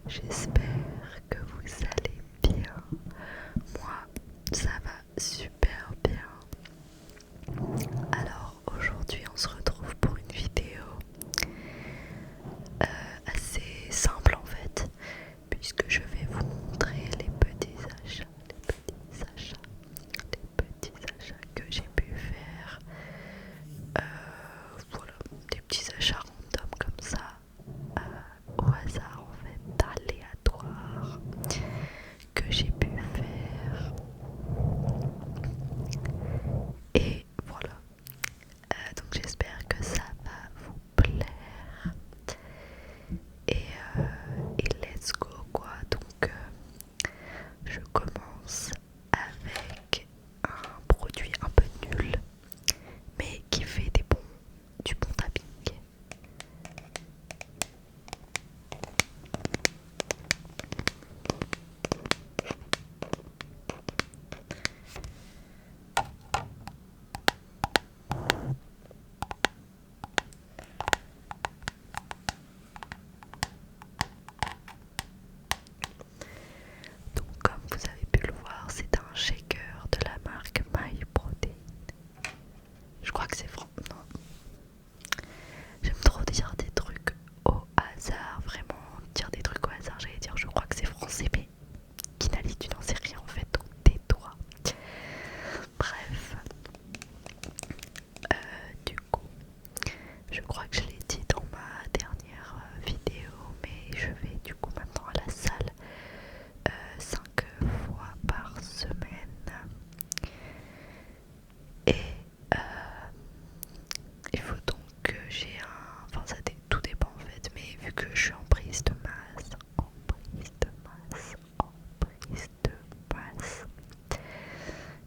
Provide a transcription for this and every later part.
J'espère que vous allez bien. Moi, ça va super bien. Alors aujourd'hui, on se retrouve pour une vidéo assez simple en fait, puisque je vais vous montrer les petits achats que j'ai pu faire. Voilà, des petits achats random comme ça, au hasard en fait, aléatoire, que j'ai pu faire. Et voilà, donc j'espère que ça va vous plaire. Et, et let's go quoi. Donc je commence avec un produit un peu nul, mais qui fait du bon tapping. Donc comme vous avez pu le voir, c'est un shaker de la marque MyProtein. Je crois que c'est franc. Non. J'aime trop dire des trucs au hasard, vraiment dire des trucs au hasard. J'allais dire je crois que c'est français, mais Kinali, tu n'en sais rien en fait, donc tais-toi. Bref, du coup, je crois que je l'ai dit dans ma dernière vidéo, mais je vais du coup maintenant à la salle 5 fois par semaine. Et il faut donc que j'ai un... Enfin tout dépend en fait, mais vu que je suis en prise de masse,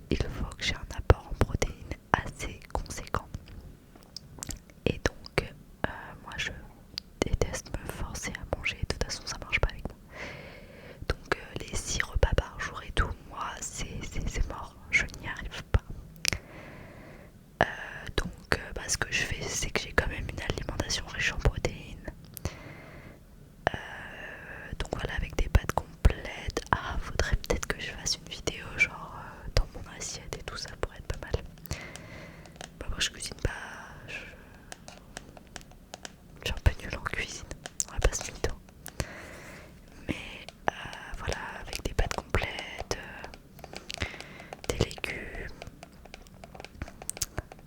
il faut que j'ai un apport en protéines assez conséquent. Et donc moi je déteste me forcer à manger, de toute façon ça marche pas avec moi. Donc les 6 repas par jour et tout, moi c'est mort, je n'y arrive pas. Donc ce que je fais, c'est que j'ai quand même une alimentation riche en protéines. Donc voilà, avec des pâtes complètes. Ah, faudrait peut-être que je fasse une vidéo genre dans mon assiette et tout, ça pourrait être pas mal. Bah, moi je cuisine pas, je suis un peu nulle en cuisine, on va pas se mytho. Mais voilà, avec des pâtes complètes, des légumes,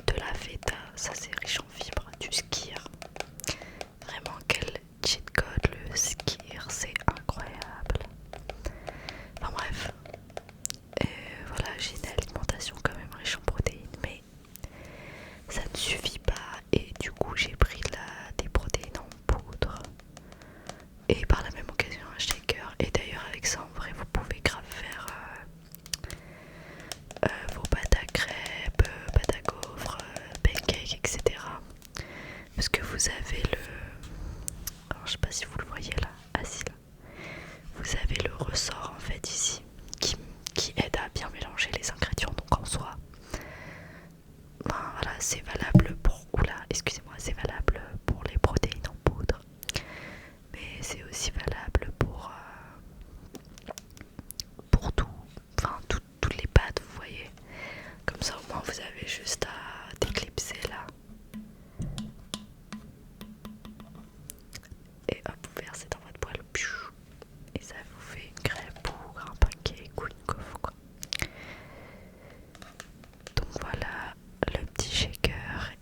de la feta, ça c'est riche en fibres, du skyr. Vraiment quel cheat code le skyr, c'est incroyable. Enfin bref, et voilà, j'ai une alimentation quand même riche en protéines, mais ça ne suffit pas et du coup j'ai pris des protéines en poudre et par la même occasion un shaker. Et d'ailleurs avec ça en vrai vous pouvez grave faire vos pâtes à crêpes, pâtes à gaufres, pancakes, etc. Parce que vous avez alors je sais pas si vous le voyez là, assis là, vous avez le ressort en fait ici qui aide à bien mélanger les ingrédients. Donc en soi, ben, voilà, c'est valable pour, excusez-moi, c'est valable pour les protéines en poudre, mais c'est aussi valable pour tout, enfin toutes les pâtes, vous voyez. Comme ça au moins vous avez juste à déclipser là et hop, vous versez dans votre poêle et ça vous fait une crêpe ou un pancake ou une gaufre quoi. Donc voilà le petit shaker.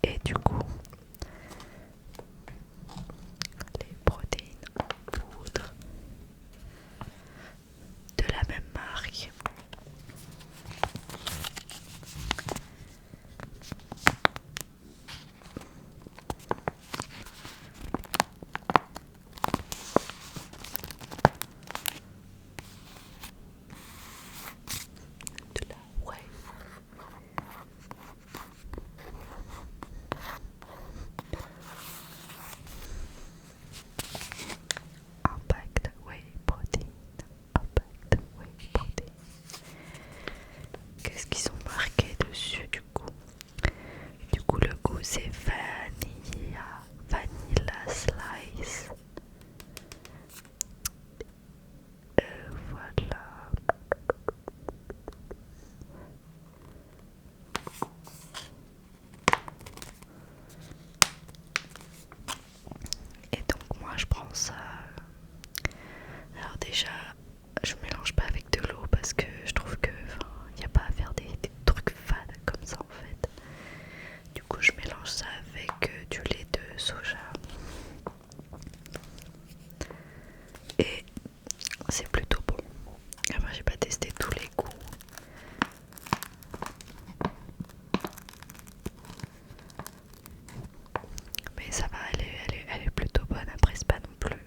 ça va, elle est plutôt bonne. Après, c'est pas non plus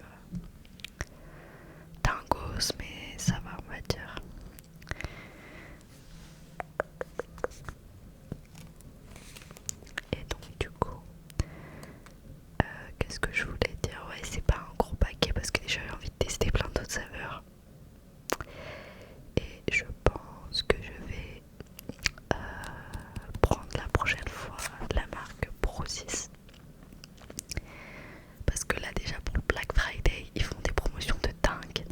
dingos, mais ça va, on va dire. Et donc, du coup, qu'est-ce que je voulais dire? Ouais, c'est pas un gros paquet parce que déjà j'ai envie de tester plein d'autres saveurs. Et je pense que je vais prendre la prochaine fois la marque Pro6. Parce que là déjà pour le Black Friday ils font des promotions de dingue.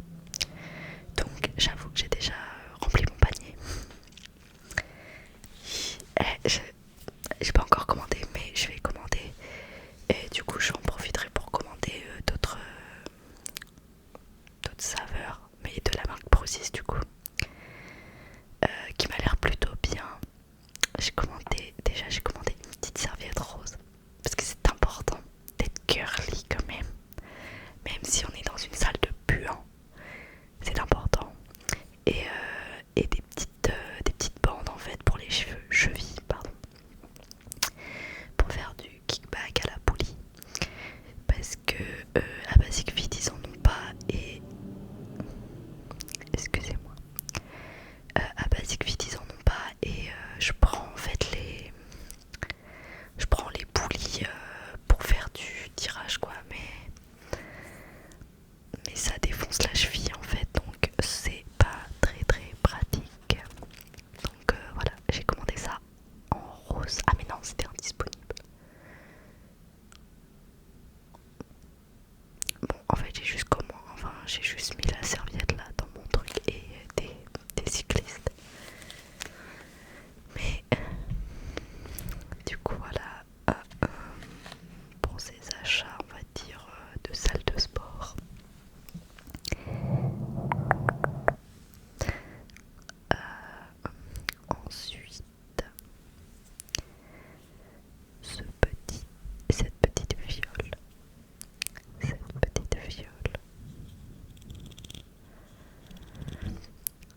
Donc j'avoue que j'ai déjà rempli mon panier. J'ai pas encore commandé mais je vais commander. Et du coup j'en profiterai pour commander d'autres saveurs. Mais de la marque Pro6 du coup. Qui m'a l'air plutôt bien. J'ai commandé une petite serviette rose. Parce que c'est important d'être girly quand même. Même si on est dans une salle de puant, c'est important. Et des petites bandes en fait pour les chevilles, pardon. Pour faire du kickback à la poulie. Parce que à Basic Fit ils en ont pas et... Excusez-moi. À Basic Fit ils en ont pas et je prends en fait les poulies pour faire du tirage quoi, mais ça défonce la cheville en fait, donc c'est pas très très pratique. Donc voilà, j'ai commandé ça en rose. Ah mais non, c'était indisponible. Bon, en fait j'ai juste mis la serviette là dans mon truc et des cyclistes. Mais du coup voilà, pour ces achats on va dire de salle de sport. Ensuite, cette petite fiole,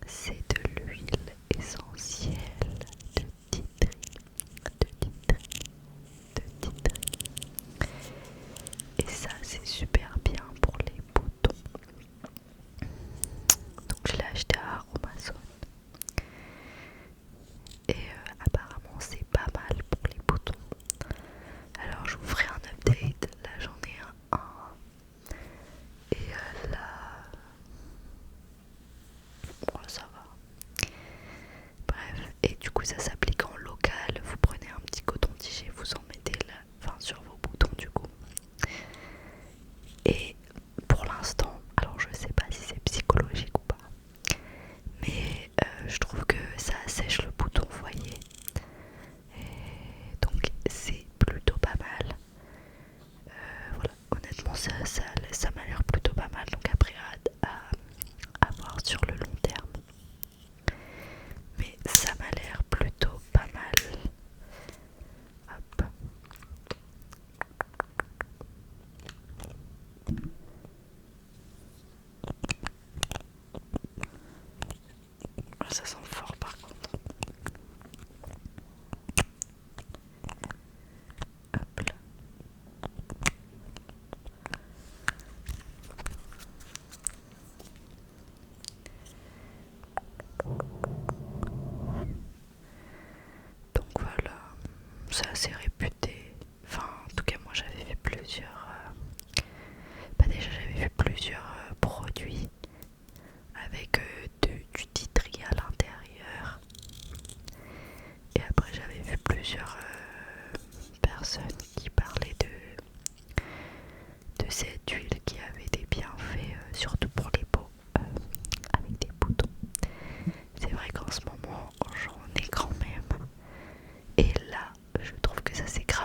c'est de l'huile essentielle de titri, et ça c'est super bien pour les boutons. Donc je l'ai acheté à Amazon et apparemment c'est pas mal pour les boutons. Alors je vous ferai un update, là j'en ai un et là bon, ça va. Bref, et du coup ça s'applique en local, vous prenez un petit coton-tige, vous en mettez là, enfin sur vos boutons du coup. Et pour l'instant, alors je sais pas si c'est psychologique ou pas, mais je trouve que ça assèche le bouton, vous voyez. Et donc c'est plutôt pas mal. Voilà, honnêtement ça m'a l'air plutôt pas mal, donc après à voir sur le long terme. Mais ça m'a l'air plutôt pas mal. Hop. Ça sent fort par contre. Hop là. Donc voilà, c'est assez réputé. Enfin, en tout cas, moi j'avais vu plusieurs. Déjà, j'avais vu plusieurs produits avec du titri à l'intérieur. Et après, j'avais vu plusieurs personnes qui parlaient de cette huile qui avait des bienfaits, surtout pour les peaux avec des boutons. C'est vrai qu'en ce moment, j'en ai quand même. Et là, je trouve que ça s'écrase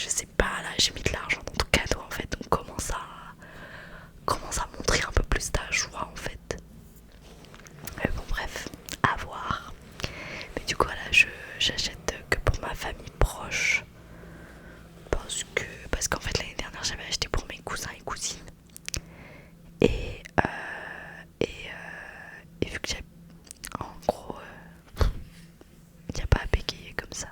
je sais pas, là j'ai mis de l'argent dans ton cadeau en fait, donc commence à montrer un peu plus ta joie en fait. Bon bref, à voir. Mais du coup voilà, j'achète que pour ma famille proche. Parce qu'en fait l'année dernière j'avais acheté pour mes cousins et cousines. Et, vu que j'ai en gros il n'y a pas à bégayer comme ça.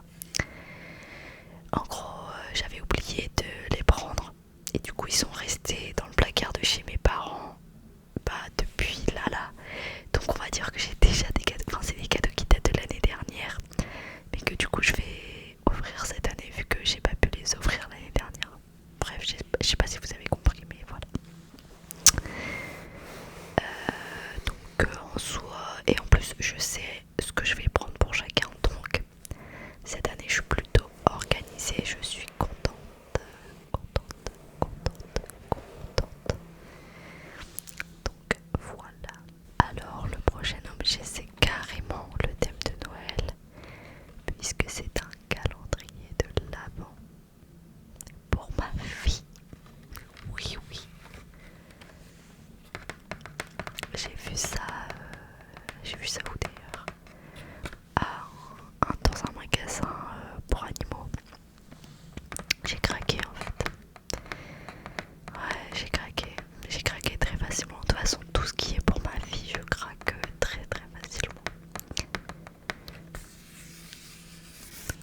En gros j'avais oublié de les prendre. Et du coup ils sont restés dans le placard de chez mes parents depuis là. Donc on va dire que j'ai déjà des cadeaux, enfin c'est des cadeaux qui datent de l'année dernière, mais que du coup je vais offrir cette année vu que j'ai pas pu les offrir l'année dernière. Bref, je sais pas si vous avez compris, mais voilà. En soi, et en plus je sais ce que je vais prendre pour chacun, donc cette année je suis plutôt organisée, je suis contente. Donc voilà. Alors le prochain objet c'est carrément le thème de Noël, puisque c'est un calendrier de l'Avent pour ma fille. Oui, oui. J'ai vu ça où d'ailleurs, dans un magasin pour animaux. J'ai craqué en fait. Ouais, j'ai craqué très facilement. De toute façon, tout ce qui est pour ma fille, je craque très très facilement.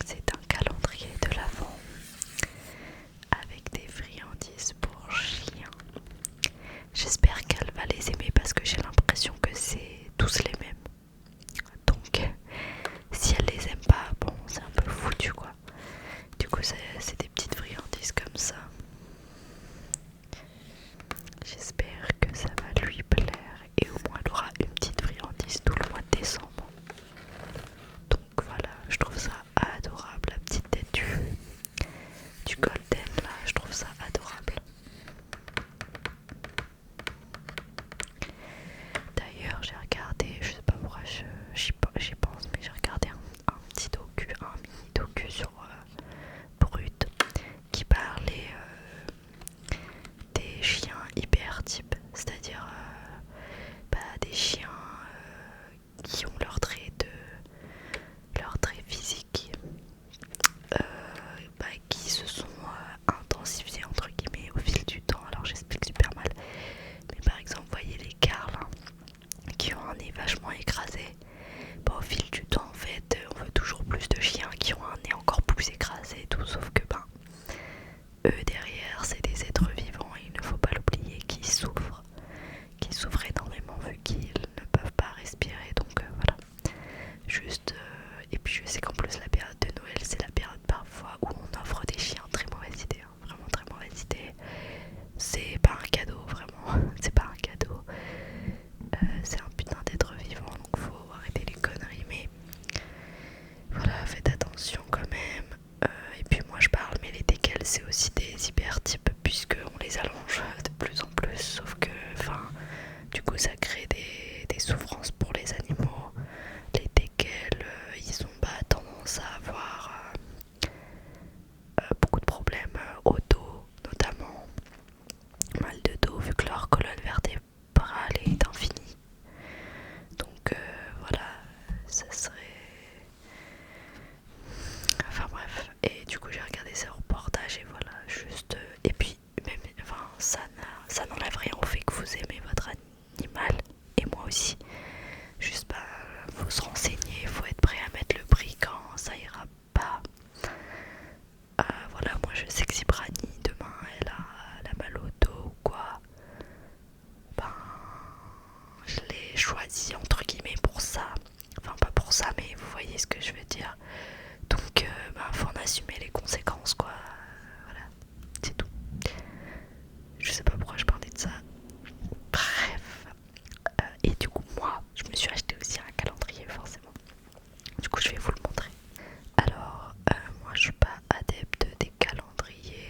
C'est un calendrier de l'Avent avec des friandises pour chiens. J'espère qu'elle va les aimer parce que j'ai l'impression que c'est tous les mêmes. Donc si elle les aime pas, bon c'est un peu foutu quoi. Du coup c'est des petites friandises comme ça. J'espère que ça va lui plaire et au moins elle aura une petite friandise tout le mois de décembre. Donc voilà, je trouve ça adorable, la petite tête du golden là, je trouve ça adorable. D'ailleurs j'ai regardé, je sais pas pourquoi j'y pense, mais j'ai regardé un petit un mini docu sur Brut qui parlait des chiens hypertypes, c'est-à-dire des chiens qui ont leurs traits physiques qui se sont intensifiés entre guillemets au fil du temps. Alors j'explique super mal, mais par exemple vous voyez les Carls qui ont un nez vachement écrasé. Au fil du temps en fait on veut toujours plus de chiens qui ont un nez encore plus écrasé et tout, sauf que eux derrière c'est des êtres vivants et il ne faut pas l'oublier qui souffrent énormément vu qu'ils ne peuvent pas respirer, donc voilà. Et puis je sais qu'en plus la période de Noël c'est la période parfois où on offre des chiens, très mauvaise idée, hein, vraiment très mauvaise idée. C'est pas un cadeau, vraiment, c'est pas un cadeau. C'est un putain d'être vivant, donc faut arrêter les conneries, mais voilà, faites attention quand même. Et puis moi je parle, mais les teckels c'est aussi des hypertypes puisque on les allonge de plus en plus, sauf que du coup ça crée des souffrances pour les animaux. Les teckels ils ont tendance à avoir beaucoup de problèmes au dos notamment, mal de dos vu que leur colonne vertébrale est infinie. Donc voilà, ça serait... Enfin bref, et du coup j'ai regardé ces reportages et voilà, juste... Et puis même, ça n'enlève rien au fait que vous aimez votre animal, et moi aussi. Juste faut se renseigner, faut être prêt à mettre le prix quand ça ira pas. Voilà, moi je sais que si Brani demain elle a mal au dos ou quoi, je l'ai choisi entre guillemets pour ça. Enfin pas pour ça, mais vous voyez ce que je veux dire. Donc faut en assumer les conséquences quoi. Voilà, c'est tout. Je sais pas pourquoi je parlais de ça. Bref. Et du coup moi je me suis acheté aussi un calendrier forcément. Du coup je vais vous le montrer. Alors moi je suis pas adepte des calendriers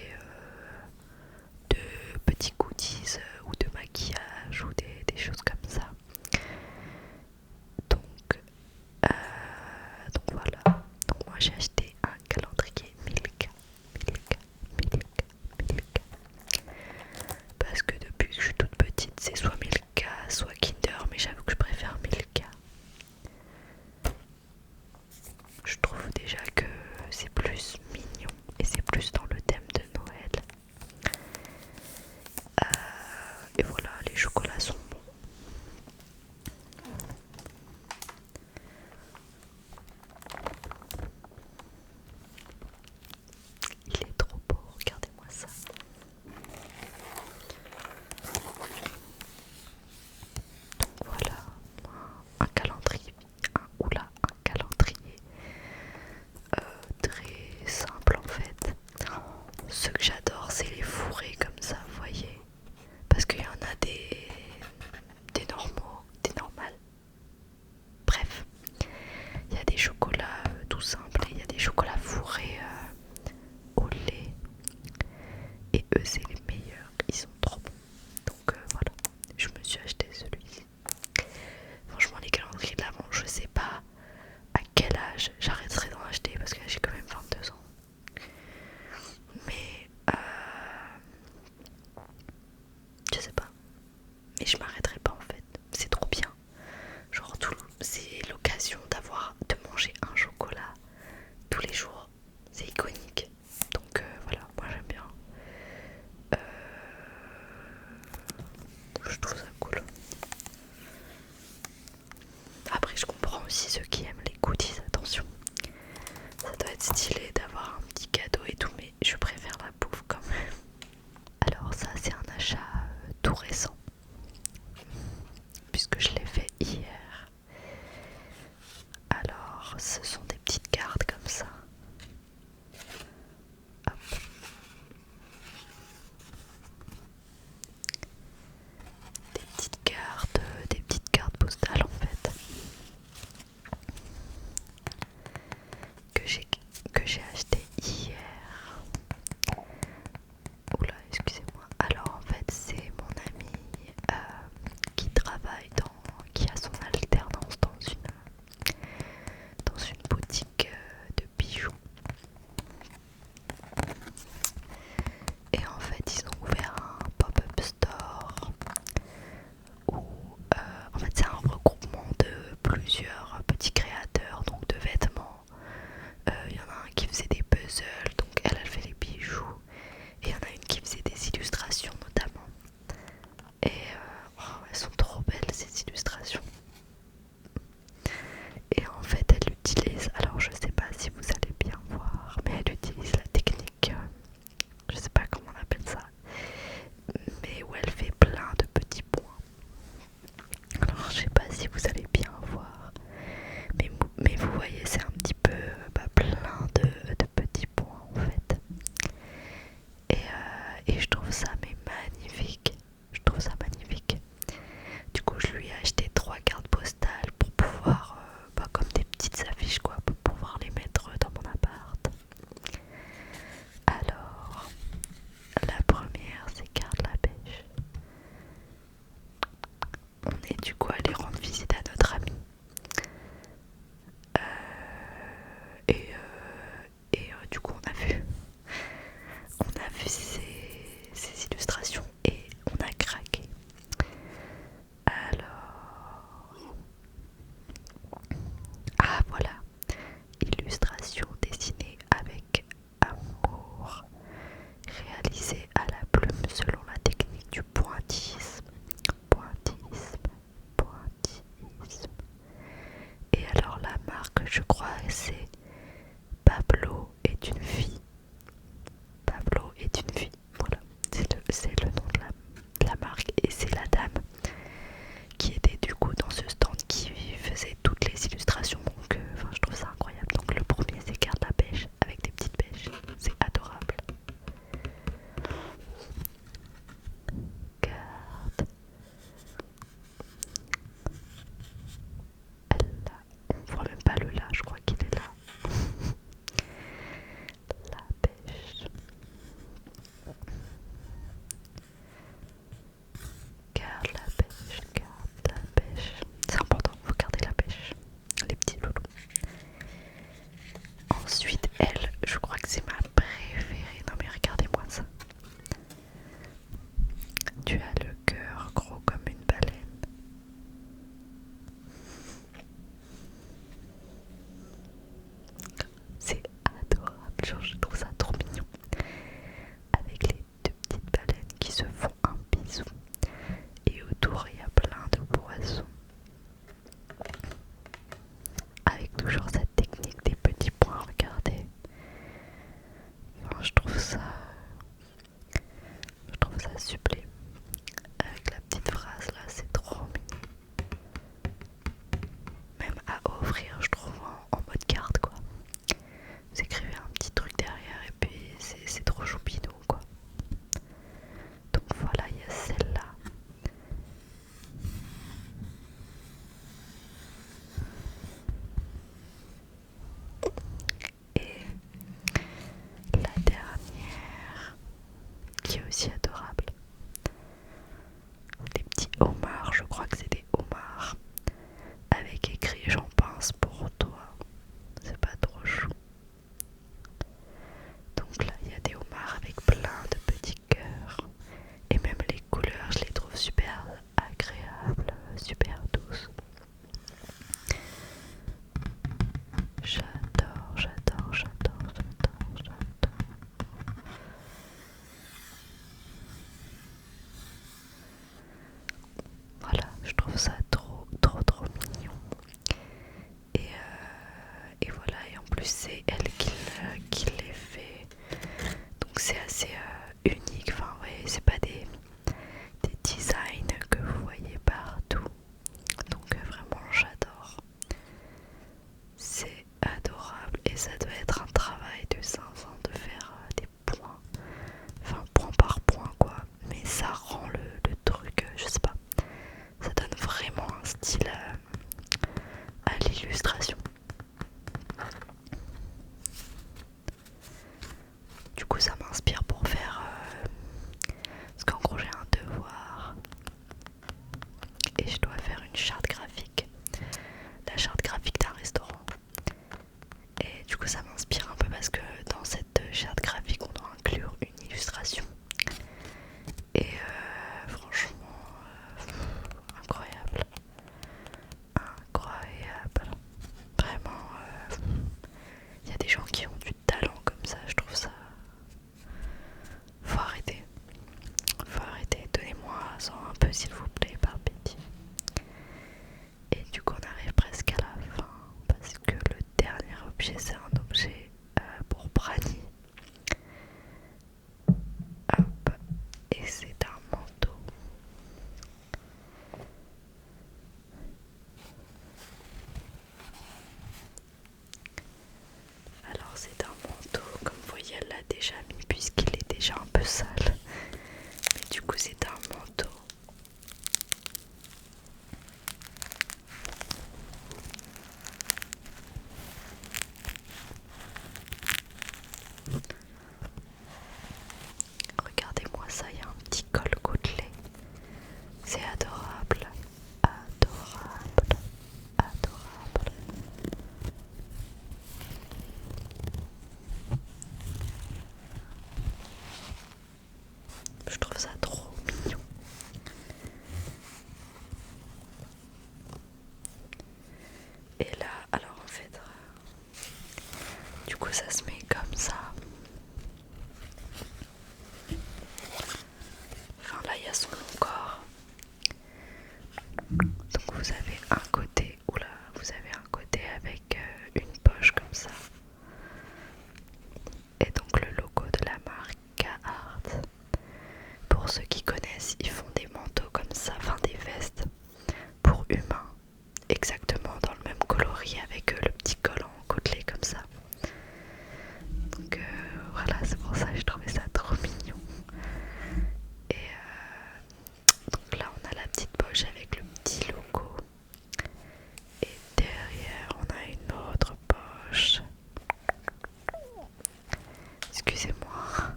excusez-moi,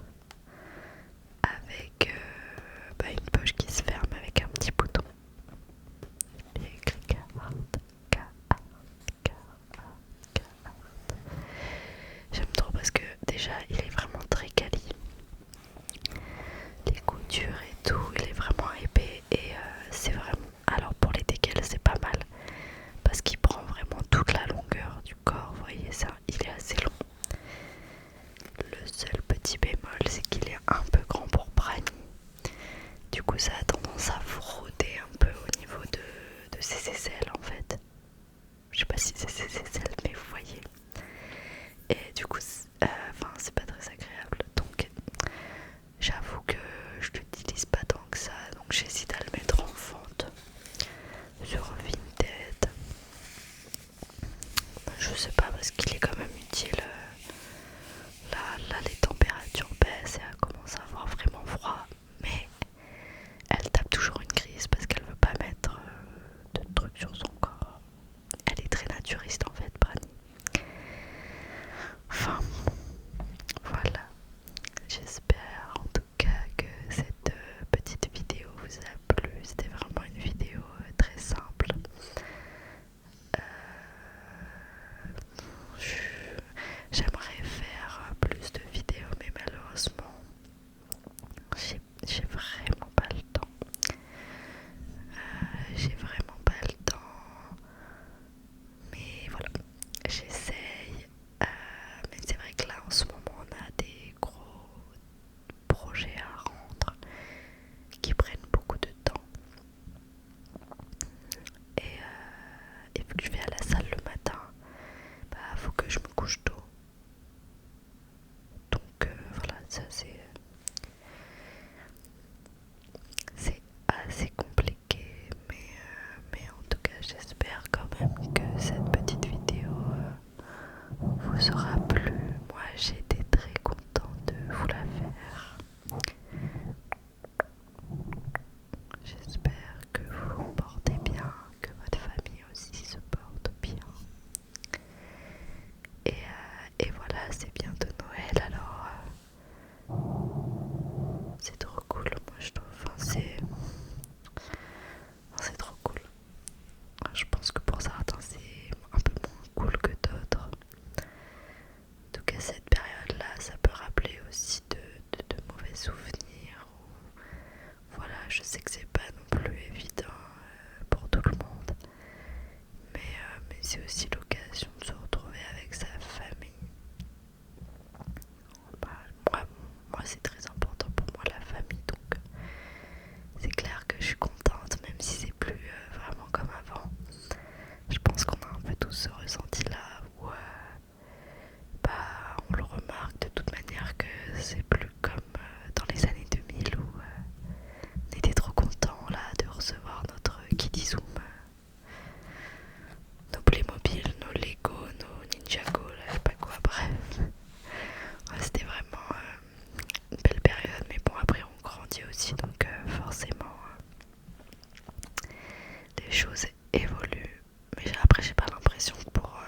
avec une poche qui se ferme avec un petit bouton. Il y a écrit Carhartt, Carhartt, Carhartt. J'aime trop parce que déjà il est vraiment très quali. Les coutures et tout, il est vraiment épais et c'est vraiment... Alors pour les décals c'est pas mal parce qu'il prend vraiment toute la longueur du corps, vous voyez ça, il est assez long. Le seul petit bémol c'est qu'il est un peu grand pour Brani. Du coup ça a tendance à frotter un peu au niveau de ses aisselles en fait. Je sais pas si c'est ses aisselles mais vous voyez. Et du coup c'est pas très agréable, donc j'avoue que je l'utilise pas tant que ça, donc j'hésite à le mettre en fente sur Vinted. Je sais pas parce qu'il est quand même utile. Là les températures baissent et elle commence à avoir vraiment froid, mais elle tape toujours une crise parce qu'elle veut pas mettre de trucs sur son corps. Elle est très naturiste en fait, Brani. Enfin, voilà. J'espère en tout cas que cette petite vidéo vous a plu. C'était vraiment une vidéo très simple. J'aimerais faire plus de vidéos, mais malheureusement, j'ai vraiment pas le temps. J'ai vraiment pas le temps. Mais voilà, j'essaye. Mais c'est vrai que là en ce moment on a des gros projets à rendre qui prennent beaucoup de temps. Et vu que je vais à la salle le matin, faut que je me couche tôt. Donc voilà, ça c'est assez compliqué, mais en tout cas j'espère quand même que cette petite vidéo vous aura plu. Moi j'ai été très contente de vous la faire. J'espère que vous vous portez bien, que votre famille aussi se porte bien. Et voilà, c'est bientôt Noël, alors c'est trop cool, moi je trouve. C'est trop cool. Je pense que pour certains c'est un peu moins cool que d'autres. En tout cas cette période-là, ça peut rappeler aussi de mauvais souvenirs. Voilà, je sais que c'est pas non plus évident pour tout le monde. Mais c'est aussi l'occasion de se retrouver avec sa famille. Moi c'est très important pour moi la famille, donc c'est clair que je suis contente, même si c'est plus vraiment comme avant. Je pense qu'on a un peu tous ce ressenti là où on le remarque de toute manière que c'est plus comme dans les années 2000 où on était trop contents là de recevoir notre Kidizoom, nos Playmobil, nos Lego, nos Ninjago, là, je sais pas quoi, bref. Ouais, c'était vraiment une belle période, mais bon après on grandit aussi, donc forcément les choses évoluent. Mais après j'ai pas l'impression que pour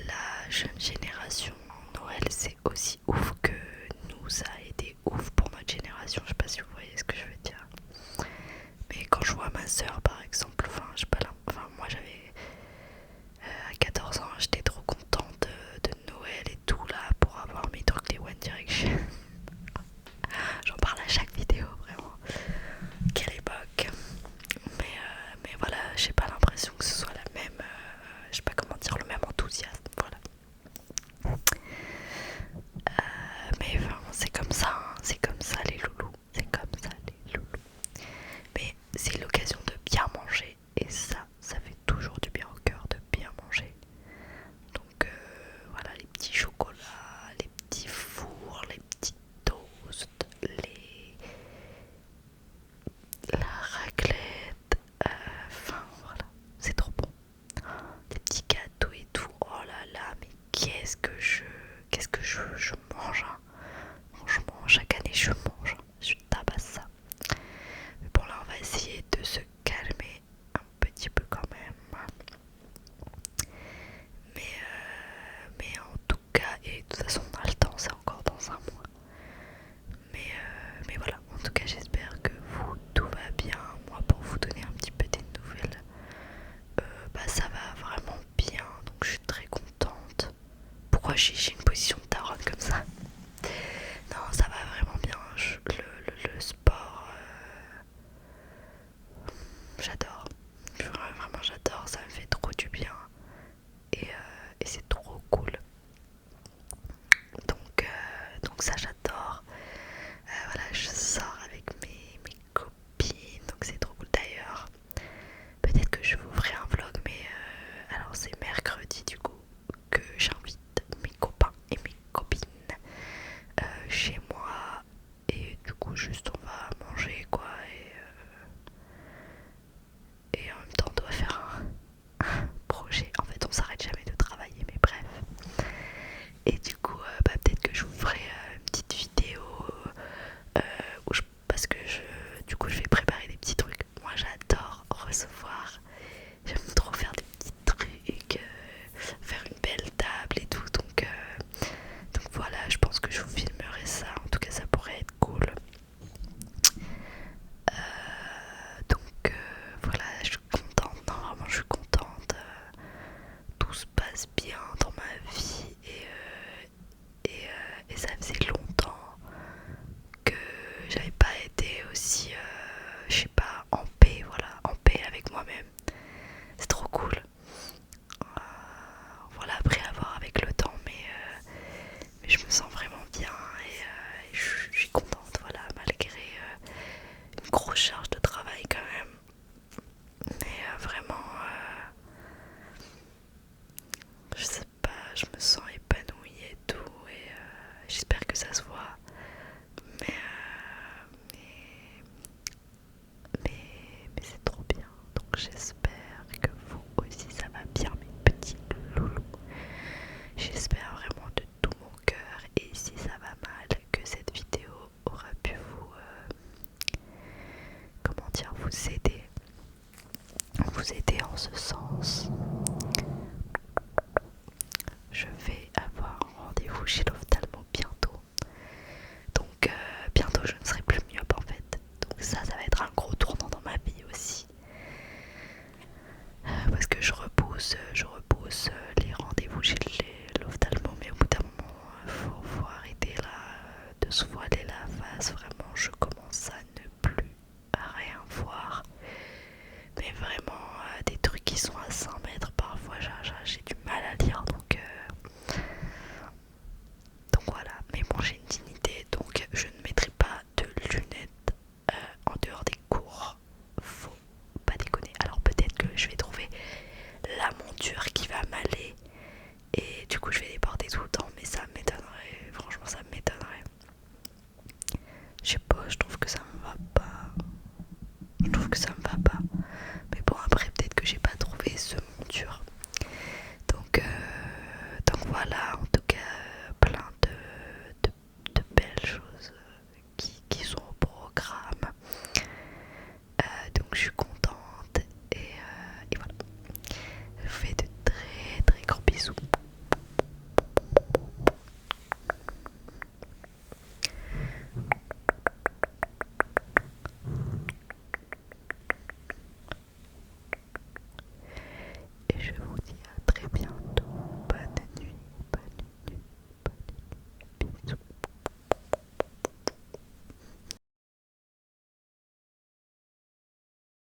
la jeune génération Noël c'est aussi ouf que nous, ça a été ouf pour notre génération. Je sais pas si vous voyez ce que je veux dire, mais quand je vois ma soeur par exemple, je sais pas, moi j'avais à 14 ans, j'étais trop contente de Noël et tout là pour avoir mes trucs les One Direction. J'en parle à chaque vidéo, vraiment. Quelle époque. Mais voilà, j'ai pas l'impression que ce soit la même, je sais pas comment dire, le même enthousiasme, voilà. Mais vraiment c'est comme ça, hein. C'est comme ça les loulous, c'est comme ça les loulous. Mais c'est l'occasion de bien manger et ça fait toujours du bien au cœur de bien manger. Donc voilà, les petits chocolats, les petits fours, les petits toasts, la raclette, enfin voilà, c'est trop bon. Les petits gâteaux et tout, oh là là, mais qu'est-ce que je mange, hein. Franchement, chaque année je mange, je tabasse ça. Mais bon là on va essayer de se calmer un petit peu quand même. Mais en tout cas, et de toute façon on a le temps, c'est encore dans un vous aider en ce sens. Je vais avoir un rendez-vous chez l'ophtalmo bientôt. Donc bientôt je ne serai plus myope en fait. Donc ça va être un gros tournant dans ma vie aussi. Parce que je repousse les rendez-vous chez l'ophtalmo, mais au bout d'un moment, faut arrêter là de se voiler la face. Vraiment, je commence à ne plus rien voir. Mais vraiment, des trucs qui sont à 100 mètres, parfois j'ai du mal à lire. Donc voilà, mais bon, j'ai une dignité, donc je ne mettrai pas de lunettes en dehors des cours. Faut pas déconner. Alors peut-être que je vais trouver la monture qui va m'aller et du coup je vais les porter tout le temps, mais ça m'étonnerait, franchement ça m'étonnerait. Je sais pas, je trouve que ça me va pas. Mais bon, après peut-être que j'ai pas trouvé ce monture. Donc voilà, en tout cas plein de belles choses qui sont au programme. Donc je suis contente.